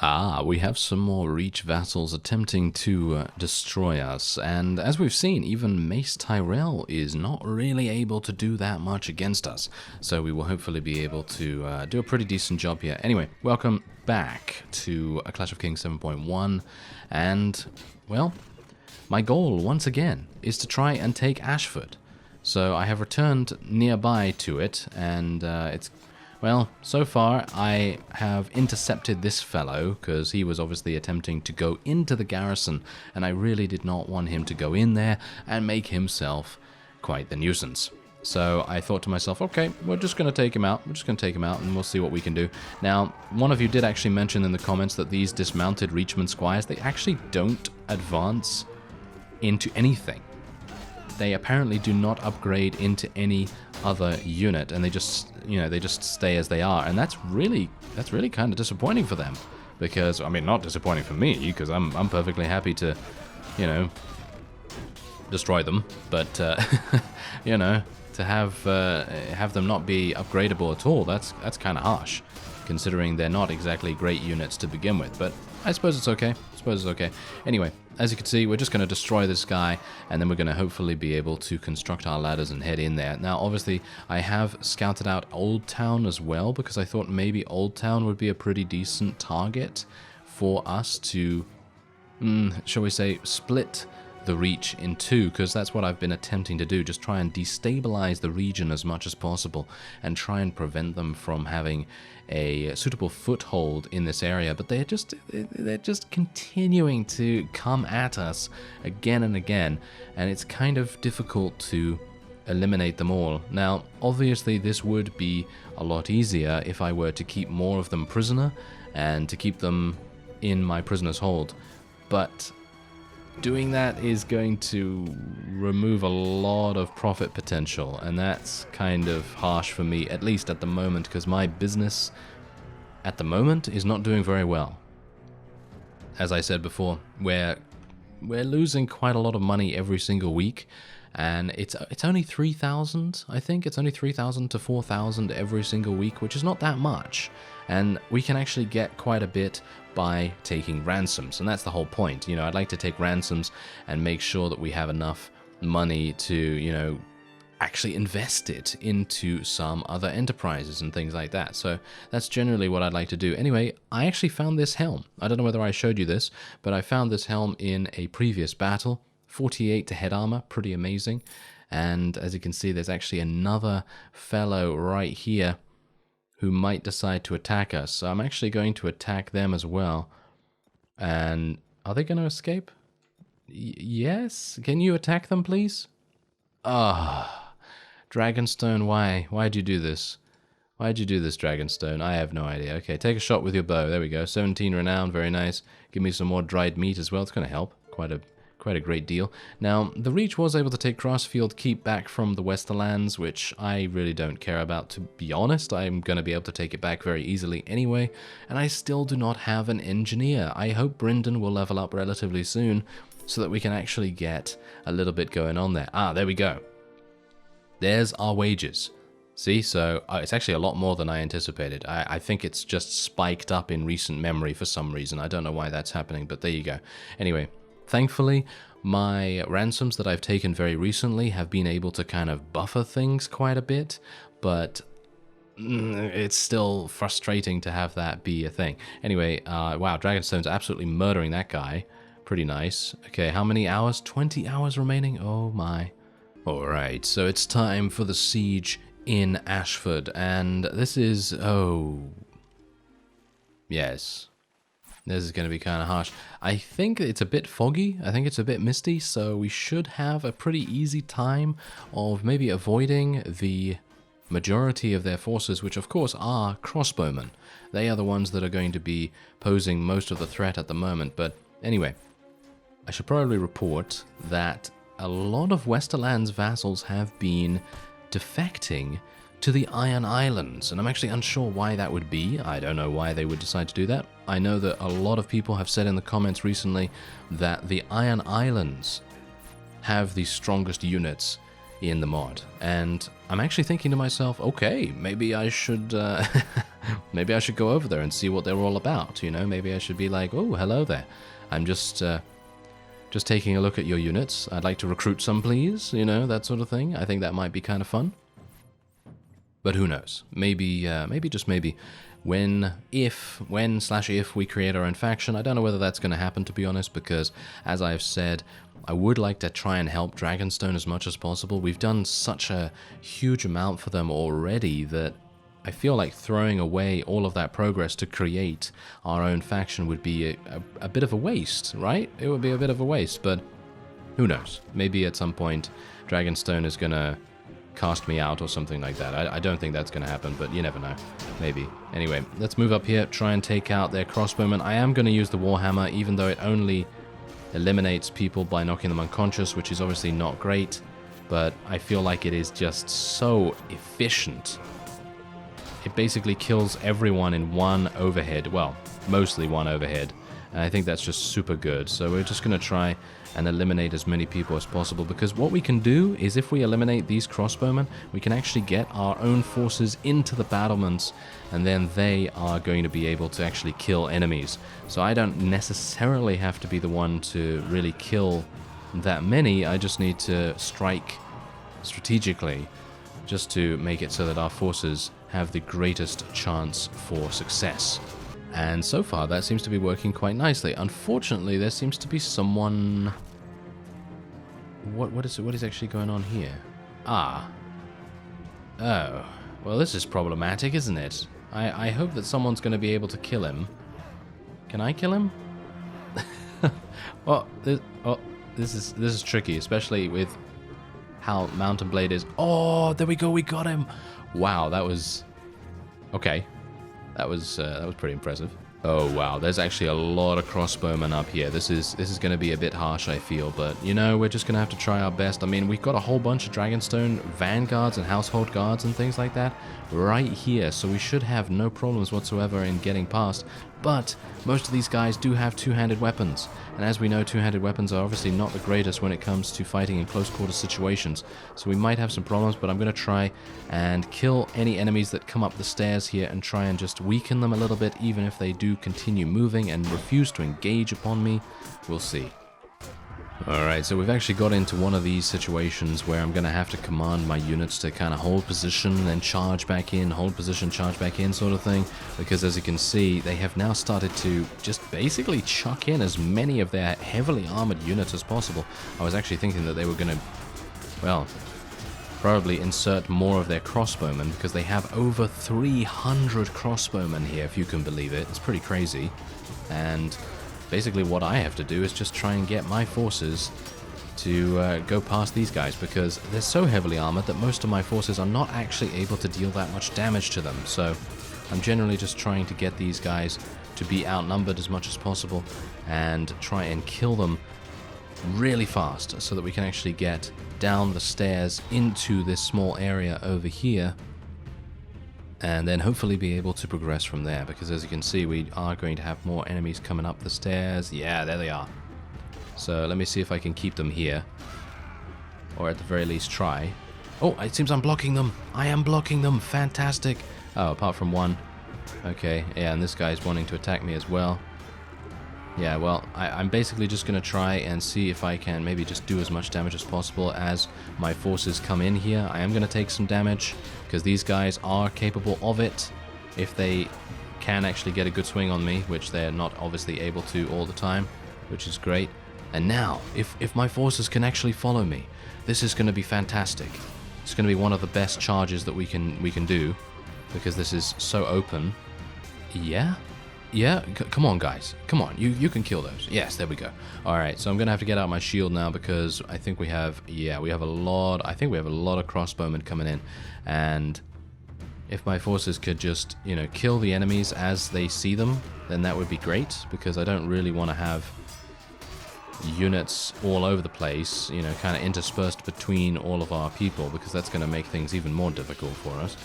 Ah, we have some more Reach vassals attempting to destroy us, and as we've seen, even Mace Tyrell is not really able to do that much against us, so we will hopefully be able to do a pretty decent job here. Anyway, welcome back to A Clash of Kings 7.1, and, well, my goal, once again, is to try and take Ashford. So I have returned nearby to it, and well, so far I have intercepted this fellow, because he was obviously attempting to go into the garrison, and I really did not want him to go in there and make himself quite the nuisance. So I thought to myself, okay, we're just going to take him out, and we'll see what we can do. Now, one of you did actually mention in the comments that these dismounted Reachman Squires, they actually don't advance into anything. They apparently do not upgrade into any other unit, and they just, they just stay as they are, and that's really kind of disappointing for them, because, I mean, not disappointing for me, because I'm perfectly happy to, destroy them, but, to have them not be upgradable at all, that's kind of harsh, considering they're not exactly great units to begin with, but I suppose it's okay. Anyway, as you can see, we're just going to destroy this guy, and then we're going to hopefully be able to construct our ladders and head in there. Now, obviously, I have scouted out Old Town as well, because I thought maybe Old Town would be a pretty decent target for us to, shall we say, split the Reach in two, because that's what I've been attempting to do, just try and destabilize the region as much as possible and try and prevent them from having a suitable foothold in this area. But they're just continuing to come at us again and again, and it's kind of difficult to eliminate them all. Now, obviously this would be a lot easier if I were to keep more of them prisoner and to keep them in my prisoner's hold, but doing that is going to remove a lot of profit potential, and that's kind of harsh for me, at least at the moment, because my business at the moment is not doing very well. As I said before, we're losing quite a lot of money every single week, and it's only 3,000, I think. It's only 3,000 to 4,000 every single week, which is not that much. And we can actually get quite a bit by taking ransoms, and that's the whole point. I'd like to take ransoms and make sure that we have enough money to, actually invest it into some other enterprises and things like that. So that's generally what I'd like to do. Anyway, I actually found this helm. I don't know whether I showed you this, but I found this helm in a previous battle. 48 to head armor, pretty amazing. And as you can see, there's actually another fellow right here who might decide to attack us. So I'm actually going to attack them as well. And are they going to escape? Yes? Can you attack them, please? Dragonstone, why? Why'd you do this? Why'd you do this, Dragonstone? I have no idea. Okay, take a shot with your bow. There we go. 17 renown, very nice. Give me some more dried meat as well. It's going to help. Quite a great deal. Now, the Reach was able to take Grassfield Keep back from the Westerlands, which I really don't care about, to be honest. I'm going to be able to take it back very easily anyway, and I still do not have an engineer. I hope Bryndon will level up relatively soon so that we can actually get a little bit going on there. There we go. There's our wages. See, so it's actually a lot more than I anticipated. I think it's just spiked up in recent memory for some reason. I don't know why that's happening, but there you go. Anyway, thankfully, my ransoms that I've taken very recently have been able to kind of buffer things quite a bit, but it's still frustrating to have that be a thing. Anyway, wow, Dragonstone's absolutely murdering that guy. Pretty nice. Okay, how many hours? 20 hours remaining? Oh my. Alright, so it's time for the siege in Ashford, and this is, yes. This is going to be kind of harsh. I think it's a bit foggy. I think it's a bit misty, so we should have a pretty easy time of maybe avoiding the majority of their forces, which of course are crossbowmen. They are the ones that are going to be posing most of the threat at the moment. But anyway, I should probably report that a lot of Westerland's vassals have been defecting to the Iron Islands, and I'm actually unsure why that would be. I don't know why they would decide to do that. I know that a lot of people have said in the comments recently that the Iron Islands have the strongest units in the mod. And I'm actually thinking to myself, okay, maybe I should maybe I should go over there and see what they're all about, you know? Maybe I should be like, oh, hello there. I'm just taking a look at your units. I'd like to recruit some, please, you know, that sort of thing. I think that might be kind of fun. But who knows? Maybe, just maybe, when/if we create our own faction. I don't know whether that's going to happen, to be honest, because, as I've said, I would like to try and help Dragonstone as much as possible. We've done such a huge amount for them already that I feel like throwing away all of that progress to create our own faction would be a bit of a waste, right? It would be a bit of a waste, but who knows? Maybe at some point Dragonstone is going to cast me out or something like that. I don't think that's going to happen, but you never know. Maybe. Anyway, let's move up here, try and take out their crossbowmen. I am going to use the Warhammer, even though it only eliminates people by knocking them unconscious, which is obviously not great, but I feel like it is just so efficient. It basically kills everyone in one overhead, well, mostly one overhead, and I think that's just super good. So we're just going to try and eliminate as many people as possible, because what we can do is if we eliminate these crossbowmen, we can actually get our own forces into the battlements, and then they are going to be able to actually kill enemies. So I don't necessarily have to be the one to really kill that many. I just need to strike strategically just to make it so that our forces have the greatest chance for success. And so far, that seems to be working quite nicely. Unfortunately, there seems to be someone... What is actually going on here? Ah. Oh. Well, this is problematic, isn't it? I hope that someone's going to be able to kill him. Can I kill him? This is tricky, especially with how Mountain Blade is. Oh, there we go, we got him. Wow, that was... Okay. That was pretty impressive. Oh wow, there's actually a lot of crossbowmen up here. This is going to be a bit harsh, I feel, but you know, we're just going to have to try our best. I mean, we've got a whole bunch of Dragonstone vanguards and household guards and things like that right here, so we should have no problems whatsoever in getting past. But most of these guys do have two-handed weapons, and as we know, two-handed weapons are obviously not the greatest when it comes to fighting in close-quarter situations, so we might have some problems, but I'm going to try and kill any enemies that come up the stairs here and try and just weaken them a little bit, even if they do continue moving and refuse to engage upon me. We'll see. Alright, so we've actually got into one of these situations where I'm going to have to command my units to kind of hold position and then charge back in, hold position, charge back in sort of thing, because as you can see, they have now started to just basically chuck in as many of their heavily armored units as possible. I was actually thinking that they were going to, well, probably insert more of their crossbowmen, because they have over 300 crossbowmen here, if you can believe it. It's pretty crazy. And basically what I have to do is just try and get my forces to go past these guys, because they're so heavily armored that most of my forces are not actually able to deal that much damage to them. So I'm generally just trying to get these guys to be outnumbered as much as possible and try and kill them really fast so that we can actually get down the stairs into this small area over here, and then hopefully be able to progress from there, because as you can see, we are going to have more enemies coming up the stairs. Yeah, there they are. So let me see if I can keep them here, or at the very least try. Oh, it seems I'm blocking them. I am blocking them. Fantastic. Oh, apart from one. Okay, yeah, and this guy's wanting to attack me as well. Yeah, well, I'm basically just going to try and see if I can maybe just do as much damage as possible as my forces come in here. I am going to take some damage, because these guys are capable of it if they can actually get a good swing on me, which they're not obviously able to all the time, which is great. And now, if my forces can actually follow me, this is going to be fantastic. It's going to be one of the best charges that we can do, because this is so open. Yeah? Yeah, come on guys, come on, you can kill those. Yes, there we go. Alright, so I'm gonna have to get out my shield now, because I think we have a lot of crossbowmen coming in, and if my forces could just, you know, kill the enemies as they see them, then that would be great, because I don't really want to have units all over the place, you know, kind of interspersed between all of our people, because that's going to make things even more difficult for us.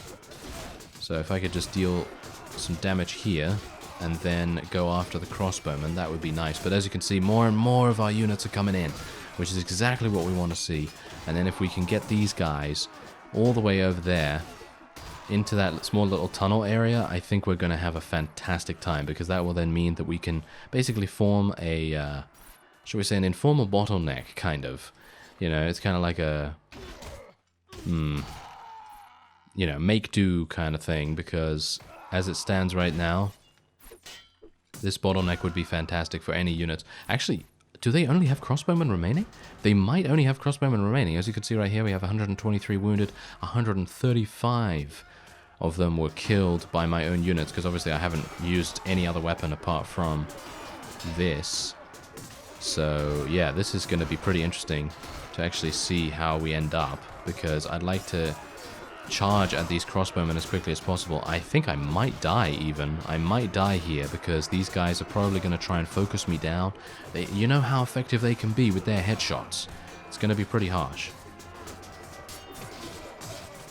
So if I could just deal some damage here, and then go after the crossbowmen, that would be nice. But as you can see, more and more of our units are coming in. which is exactly what we want to see. And then if we can get these guys all the way over there into that small little tunnel area, I think we're going to have a fantastic time, because that will then mean that we can basically form a, shall we say, an informal bottleneck, kind of. You know, it's kind of like a, you know, make-do kind of thing, because as it stands right now, this bottleneck would be fantastic for any units. Actually, do they only have crossbowmen remaining? They might only have crossbowmen remaining. As you can see right here, we have 123 wounded, 135 of them were killed by my own units, because obviously I haven't used any other weapon apart from this. So yeah, this is going to be pretty interesting to actually see how we end up, because I'd like to charge at these crossbowmen as quickly as possible. I think I might die even. I might die here, because these guys are probably going to try and focus me down. You know how effective they can be with their headshots. It's going to be pretty harsh.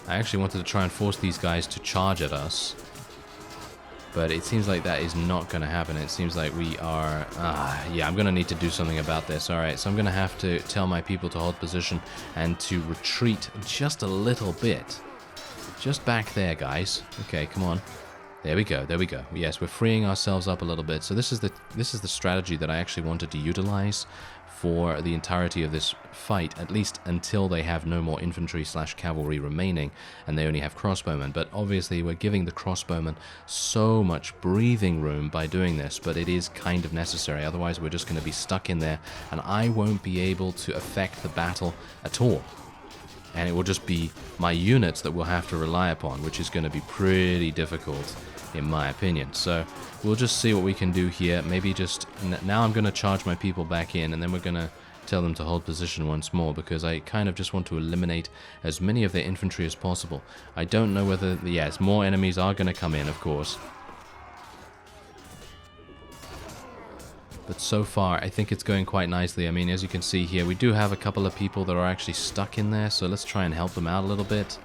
I actually wanted to try and force these guys to charge at us, but it seems like that is not going to happen. It seems like we are... yeah, I'm going to need to do something about this. Alright, so I'm going to have to tell my people to hold position and to retreat just a little bit. Just back there, guys. Okay, come on. There we go, there we go. Yes, we're freeing ourselves up a little bit. So this is the strategy that I actually wanted to utilize for the entirety of this fight, at least until they have no more infantry/cavalry remaining and they only have crossbowmen. But obviously we're giving the crossbowmen so much breathing room by doing this, but it is kind of necessary. Otherwise we're just going to be stuck in there and I won't be able to affect the battle at all. And it will just be my units that we'll have to rely upon, which is going to be pretty difficult, in my opinion. So we'll just see what we can do here. Maybe just... Now I'm going to charge my people back in, and then we're going to tell them to hold position once more, because I kind of just want to eliminate as many of their infantry as possible. I don't know whether... Yes, more enemies are going to come in, of course. But so far, I think it's going quite nicely. I mean, as you can see here, we do have a couple of people that are actually stuck in there, so let's try and help them out a little bit.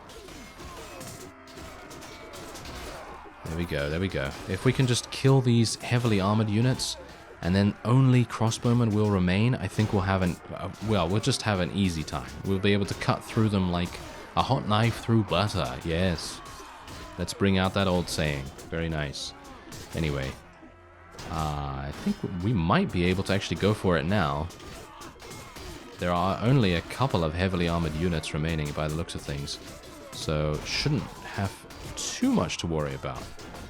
There we go, there we go. If we can just kill these heavily armored units, and then only crossbowmen will remain, I think we'll have an... well, we'll just have an easy time. We'll be able to cut through them like a hot knife through butter, yes. Let's bring out that old saying. Very nice. Anyway... I think we might be able to actually go for it now. There are only a couple of heavily armored units remaining by the looks of things, so shouldn't have too much to worry about.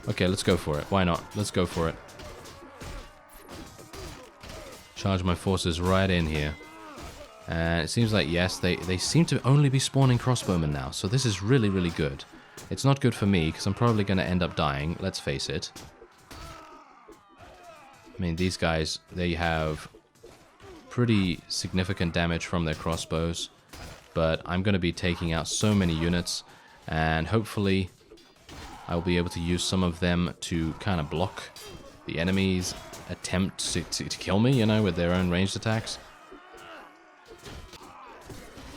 Okay, let's go for it. Why not? Let's go for it. Charge my forces right in here. And it seems like, yes, they seem to only be spawning crossbowmen now, so this is really, really good. It's not good for me, because I'm probably going to end up dying, let's face it. I mean, these guys, they have pretty significant damage from their crossbows, but I'm going to be taking out so many units, and hopefully I'll be able to use some of them to kind of block the enemy's attempt to kill me, you know, with their own ranged attacks.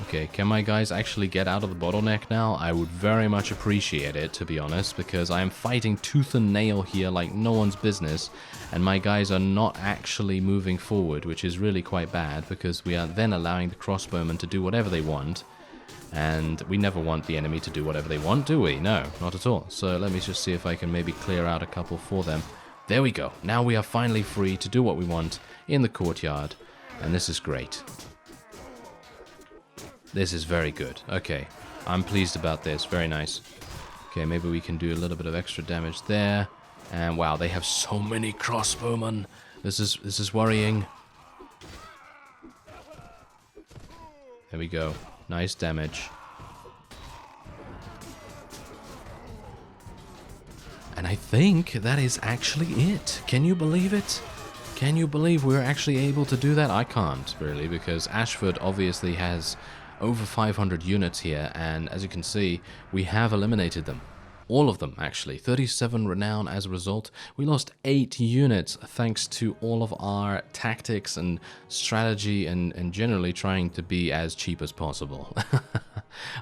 Okay, can my guys actually get out of the bottleneck now? I would very much appreciate it, to be honest, because I am fighting tooth and nail here like no one's business, and my guys are not actually moving forward, which is really quite bad, because we are then allowing the crossbowmen to do whatever they want, and we never want the enemy to do whatever they want, do we? No, not at all. So let me just see if I can maybe clear out a couple for them. There we go. Now we are finally free to do what we want in the courtyard, and this is great. This is very good. Okay, I'm pleased about this. Very nice. Okay, maybe we can do a little bit of extra damage there. And wow, they have so many crossbowmen. This is worrying. There we go. Nice damage. And I think that is actually it. Can you believe it? Can you believe we're actually able to do that? I can't, really, because Ashford obviously has over 500 units here, and as you can see, we have eliminated them. All of them, actually. 37 renown as a result. We lost 8 units thanks to all of our tactics and strategy and generally trying to be as cheap as possible.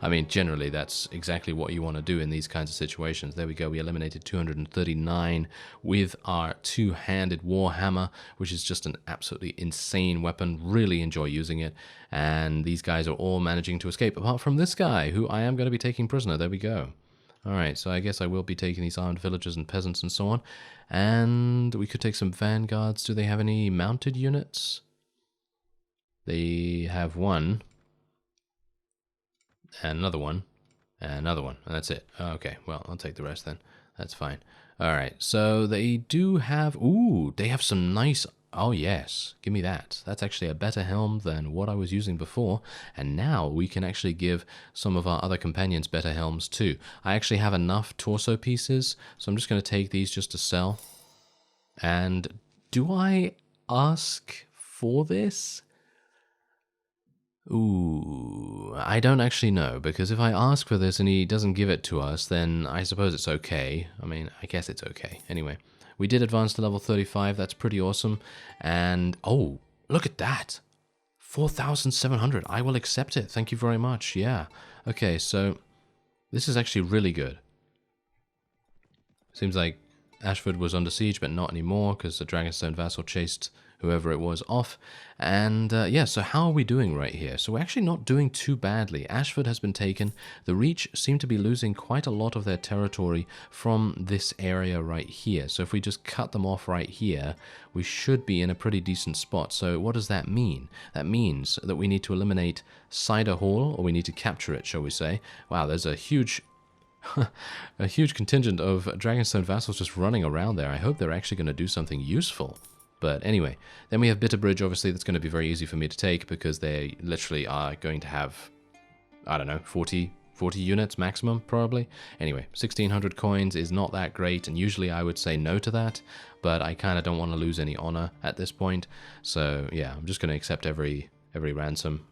I mean, generally, that's exactly what you want to do in these kinds of situations. There we go. We eliminated 239 with our two-handed Warhammer, which is just an absolutely insane weapon. Really enjoy using it. And these guys are all managing to escape, apart from this guy, who I am going to be taking prisoner. There we go. All right, so I guess I will be taking these armed villagers and peasants and so on. And we could take some vanguards. Do they have any mounted units? They have one. And another one. And another one. And that's it. Okay, well, I'll take the rest then. That's fine. All right, so they do have... Ooh, they have some nice... Oh, yes. Give me that. That's actually a better helm than what I was using before. And now we can actually give some of our other companions better helms too. I actually have enough torso pieces, so I'm just going to take these just to sell. And do I ask for this? Ooh, I don't actually know, because if I ask for this and he doesn't give it to us, then I suppose it's okay. I mean, I guess it's okay. Anyway. We did advance to level 35, that's pretty awesome. And, oh, look at that. 4,700, I will accept it, thank you very much, yeah. Okay, so this is actually really good. Seems like Ashford was under siege, but not anymore, because the Dragonstone vassal chased whoever it was off. And yeah, so how are we doing right here? So we're actually not doing too badly. Ashford has been taken. The Reach seem to be losing quite a lot of their territory from this area right here. So if we just cut them off right here, we should be in a pretty decent spot. So what does that mean? That means that we need to eliminate Cider Hall, or we need to capture it, shall we say. Wow, there's a huge... a huge contingent of Dragonstone vassals just running around there. I hope they're actually going to do something useful. But anyway, then we have Bitterbridge, obviously, that's going to be very easy for me to take because they literally are going to have, I don't know, 40 units maximum, probably. Anyway, 1,600 coins is not that great, and usually I would say no to that, but I kind of don't want to lose any honor at this point. So yeah, I'm just going to accept every ransom.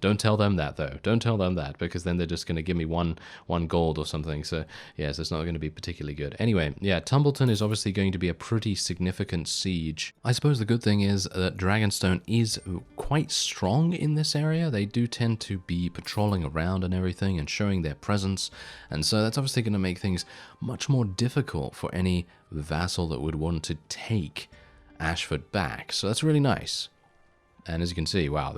Don't tell them that, though. Don't tell them that, because then they're just going to give me one gold or something. So, yes, it's not going to be particularly good. Anyway, yeah, Tumbleton is obviously going to be a pretty significant siege. I suppose the good thing is that Dragonstone is quite strong in this area. They do tend to be patrolling around and everything and showing their presence. And so that's obviously going to make things much more difficult for any vassal that would want to take Ashford back. So that's really nice. And as you can see, wow,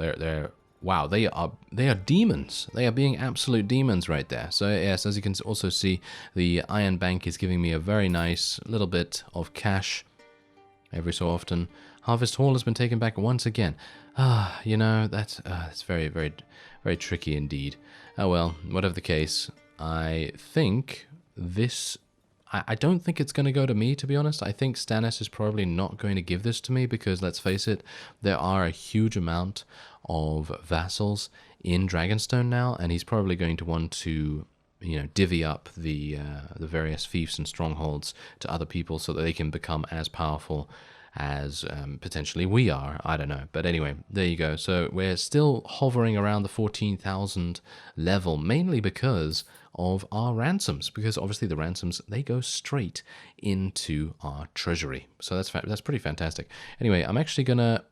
Wow, they are demons. They are being absolute demons right there. So yes, as you can also see, the Iron Bank is giving me a very nice little bit of cash every so often. Harvest Hall has been taken back once again. You know, that's very, very, very tricky indeed. Oh well, whatever the case, I think this... I don't think it's going to go to me, to be honest. I think Stannis is probably not going to give this to me because, let's face it, there are a huge amount of vassals in Dragonstone now, and he's probably going to want to, you know, divvy up the various fiefs and strongholds to other people so that they can become as powerful as potentially we are. I don't know. But anyway, there you go. So we're still hovering around the 14,000 level, mainly because of our ransoms, because obviously the ransoms, they go straight into our treasury. So that's pretty fantastic. Anyway, I'm actually gonna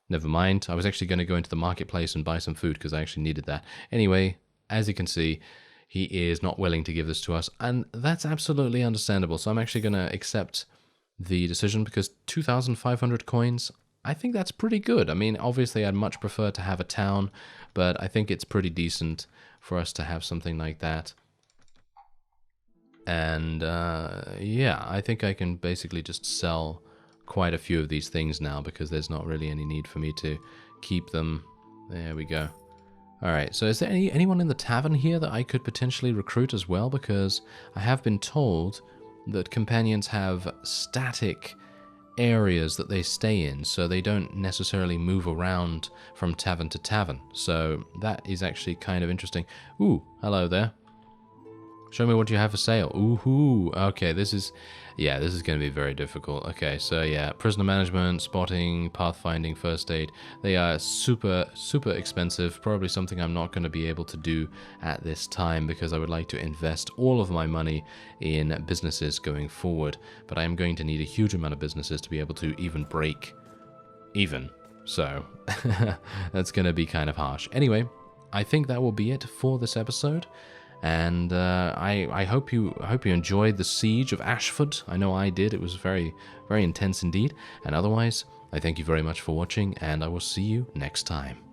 never mind. I was actually going to go into the marketplace and buy some food because I actually needed that. Anyway, as you can see, he is not willing to give this to us, and that's absolutely understandable. So I'm actually going to accept the decision because 2,500 coins, I think that's pretty good. I mean, obviously I'd much prefer to have a town, but I think it's pretty decent for us to have something like that. And yeah, I think I can basically just sell quite a few of these things now because there's not really any need for me to keep them. There we go. Alright, so is there anyone in the tavern here that I could potentially recruit as well? Because I have been told that companions have static areas that they stay in, so they don't necessarily move around from tavern to tavern. So that is actually kind of interesting. Ooh, hello there. Show me what you have for sale. Ooh, okay, this is going to be very difficult. Okay, so yeah, prisoner management, spotting, pathfinding, first aid. They are super, super expensive. Probably something I'm not going to be able to do at this time because I would like to invest all of my money in businesses going forward. But I am going to need a huge amount of businesses to be able to even break even. So that's going to be kind of harsh. Anyway, I think that will be it for this episode. And I hope you enjoyed the siege of Ashford. I know I did. It was very, very intense indeed. And otherwise, I thank you very much for watching, and I will see you next time.